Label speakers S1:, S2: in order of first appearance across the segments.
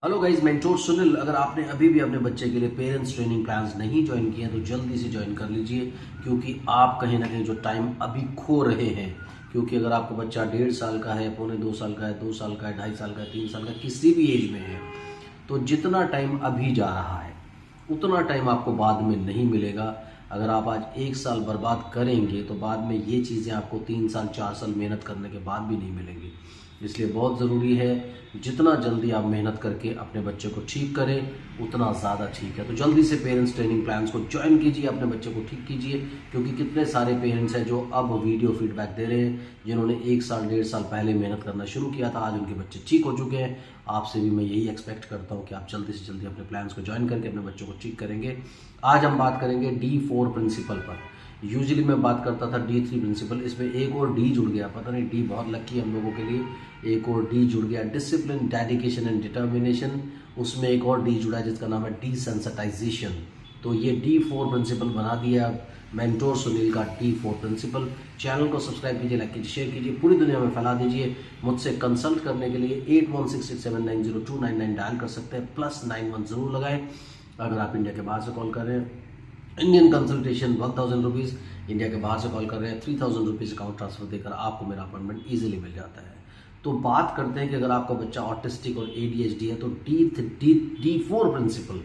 S1: Hello guys, mentor Sunil. अगर आपने अभी भी अपने बच्चे के लिए पेरेंट्स ट्रेनिंग प्लान्स नहीं ज्वाइन किए हैं तो जल्दी से ज्वाइन कर लीजिए, क्योंकि आप कहीं ना कहीं जो टाइम अभी खो रहे हैं। क्योंकि अगर आपका बच्चा 1.5 साल का है, 1.25 साल का है, 2 साल का है, 2.5 साल का है, 3 साल का, किसी भी एज में है, तो जितना टाइम अभी जा रहा है उतना टाइम आपको बाद में नहीं मिलेगा। अगर आप आज 1 साल बर्बाद करेंगे तो बाद में ये चीज़ें आपको 3 साल 4 साल मेहनत करने के बाद भी नहीं मिलेंगी। इसलिए बहुत ज़रूरी है, जितना जल्दी आप मेहनत करके अपने बच्चे को ठीक करें उतना ज़्यादा ठीक है। तो जल्दी से पेरेंट्स ट्रेनिंग प्लान्स को ज्वाइन कीजिए, अपने बच्चे को ठीक कीजिए। क्योंकि कितने सारे पेरेंट्स हैं जो अब वीडियो फीडबैक दे रहे हैं, जिन्होंने 1 साल 1.5 साल पहले मेहनत करना शुरू किया था, आज उनके बच्चे ठीक हो चुके हैं। आपसे भी मैं यही एक्सपेक्ट करता हूँ कि आप जल्दी से जल्दी अपने प्लान्स को ज्वाइन करके अपने बच्चों को ठीक करेंगे। आज हम बात करेंगे D4 प्रिंसिपल पर। यूजुअली मैं बात करता था D3 प्रिंसिपल, इसमें एक और डी जुड़ गया। पता नहीं, डी बहुत लकी है हम लोगों के लिए, एक और डी जुड़ गया। डिसिप्लिन, डेडिकेशन एंड डिटर्मिनेशन, उसमें एक और डी जुड़ा है जिसका नाम है डिसेंसिटाइजेशन। तो ये D4 प्रिंसिपल बना दिया मेंटोर सुनील का D4 प्रिंसिपल। चैनल को सब्सक्राइब कीजिए, लाइक कीजिए, शेयर कीजिए, पूरी दुनिया में फैला दीजिए। मुझसे कंसल्ट करने के लिए 8166790299 डायल कर सकते हैं, +91 जरूर लगाएं। अगर आप इंडिया के बाहर से कॉल कर रहे हैं, इंडियन कंसल्टेशन 1000 रुपीज़। इंडिया के बाहर से कॉल कर रहे हैं, 3000 रुपीज़ अकाउंट ट्रांसफर देकर आपको मेरा अपॉइंटमेंट ईजिली मिल जाता है। तो बात करते हैं कि अगर आपका बच्चा ऑटिस्टिक और ADHD है तो D4 प्रिंसिपल,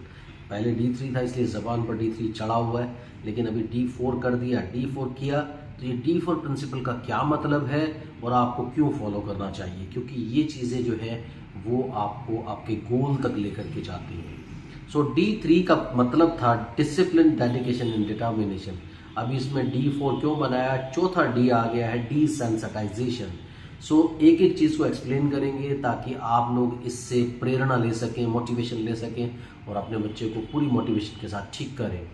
S1: पहले D3 था इसलिए ज़बान पर D3 चढ़ा हुआ है, लेकिन अभी D4 कर दिया, D4 किया। तो ये D4 प्रिंसिपल का क्या मतलब है और आपको क्यों फॉलो करना चाहिए, क्योंकि ये चीज़ें जो है वो आपको आपके गोल तक लेकर के जाती हैं। सो D3 का मतलब था डिसिप्लिन, डेडिकेशन एंड डिटर्मिनेशन। अभी इसमें D4 क्यों बनाया, चौथा D आ गया है डिसेंसिटाइजेशन। सो एक एक चीज़ को एक्सप्लेन करेंगे ताकि आप लोग इससे प्रेरणा ले सकें, मोटिवेशन ले सकें और अपने बच्चे को पूरी मोटिवेशन के साथ ठीक करें।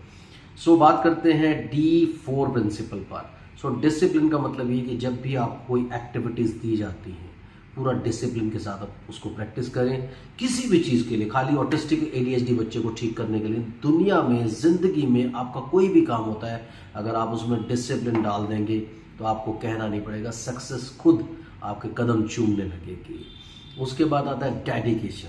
S1: सो बात करते हैं D4 प्रिंसिपल पर। सो डिसिप्लिन का मतलब ये कि जब भी आपको कोई एक्टिविटीज़ दी जाती हैं, पूरा डिसिप्लिन के साथ आप उसको प्रैक्टिस करें। किसी भी चीज़ के लिए, खाली ऑटिस्टिक ADHD बच्चे को ठीक करने के लिए, दुनिया में, ज़िंदगी में आपका कोई भी काम होता है, अगर आप उसमें डिसिप्लिन डाल देंगे तो आपको कहना नहीं पड़ेगा, सक्सेस खुद आपके कदम चूमने लगेगी। उसके बाद आता है डेडिकेशन,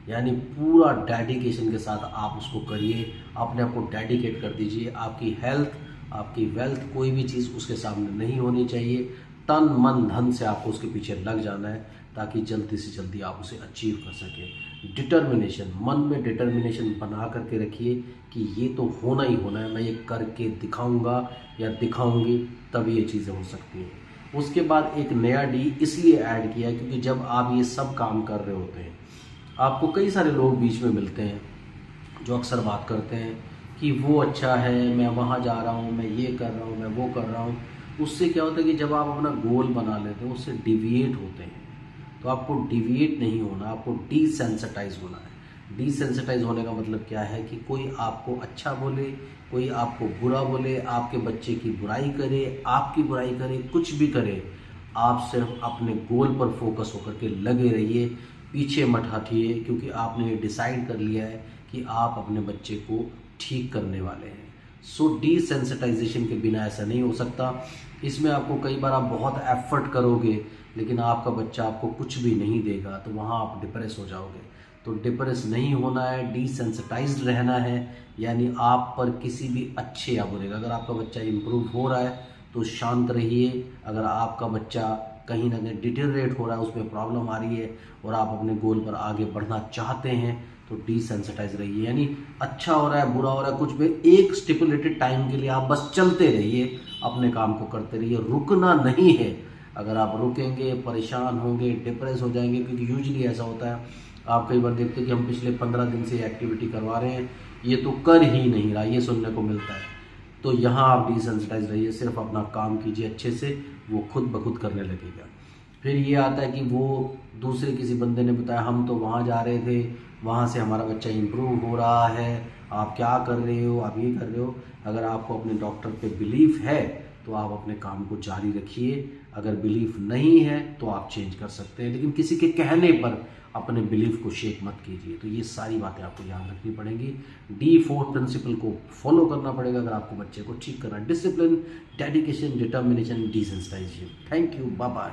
S1: यानी पूरा डेडिकेशन के साथ आप उसको करिए, अपने आप को डेडिकेट कर दीजिए। आपकी हेल्थ, आपकी वेल्थ, कोई भी चीज़ उसके सामने नहीं होनी चाहिए। तन मन धन से आपको उसके पीछे लग जाना है ताकि जल्दी से जल्दी आप उसे अचीव कर सकें। डिटर्मिनेशन, मन में डिटर्मिनेशन बना करके रखिए कि ये तो होना ही होना है, मैं ये करके दिखाऊंगा या दिखाऊंगी, तब ये चीज़ें हो सकती हैं। उसके बाद एक नया D इसलिए ऐड किया क्योंकि जब आप ये सब काम कर रहे होते हैं, आपको कई सारे लोग बीच में मिलते हैं जो अक्सर बात करते हैं कि वो अच्छा है, मैं वहाँ जा रहा हूँ, मैं ये कर रहा हूँ, मैं वो कर रहा हूँ। उससे क्या होता है कि जब आप अपना गोल बना लेते हो उससे डिविएट होते हैं। तो आपको डिविएट नहीं होना, आपको डिसेंसिटाइज होना है। डिसेंसिटाइज होने का मतलब क्या है कि कोई आपको अच्छा बोले, कोई आपको बुरा बोले, आपके बच्चे की बुराई करे, आपकी बुराई करे, कुछ भी करे, आप सिर्फ अपने गोल पर फोकस होकर के लगे रहिए, पीछे मत हटिए। क्योंकि आपने ये डिसाइड कर लिया है कि आप अपने बच्चे को ठीक करने वाले हैं। सो डिसेंसिटाइजेशन के बिना ऐसा नहीं हो सकता। इसमें आपको कई बार आप बहुत एफर्ट करोगे लेकिन आपका बच्चा आपको कुछ भी नहीं देगा, तो वहाँ आप डिप्रेस हो जाओगे। तो डिप्रेस नहीं होना है, डिसेंसिटाइज्ड रहना है, यानी आप पर किसी भी अच्छे या बुरे, अगर आपका बच्चा इम्प्रूव हो रहा है तो शांत रहिए। अगर आपका बच्चा कहीं ना कहीं डिटेरिएट हो रहा है, उसमें प्रॉब्लम आ रही है और आप अपने गोल पर आगे बढ़ना चाहते हैं, तो डिसेंसिटाइज रहिए। यानी अच्छा हो रहा है, बुरा हो रहा है, कुछ भी, एक स्टिपुलेटेड टाइम के लिए आप बस चलते रहिए, अपने काम को करते रहिए, रुकना नहीं है। अगर आप रुकेंगे परेशान होंगे, डिप्रेस हो जाएंगे। क्योंकि यूजली ऐसा होता है, आप कई बार देखते हैं कि हम पिछले 15 दिन से एक्टिविटी करवा रहे हैं, ये तो कर ही नहीं रहा, ये सुनने को मिलता है। तो यहाँ आप डिसेंसिटाइज रहिए, सिर्फ अपना काम कीजिए अच्छे से, वो खुद ब खुद करने लगेगा। फिर ये आता है कि वो दूसरे किसी बंदे ने बताया, हम तो वहाँ जा रहे थे, वहाँ से हमारा बच्चा इम्प्रूव हो रहा है, आप क्या कर रहे हो, आप ये कर रहे हो। अगर आपको अपने डॉक्टर पे बिलीफ है तो आप अपने काम को जारी रखिए, अगर बिलीफ नहीं है तो आप चेंज कर सकते हैं, लेकिन किसी के कहने पर अपने बिलीफ को शेक मत कीजिए। तो ये सारी बातें आपको याद रखनी पड़ेंगी। D4 प्रिंसिपल को फॉलो करना पड़ेगा अगर आपको बच्चे को ठीक करना। Discipline, dedication, determination, desensitization. Thank you, bye bye.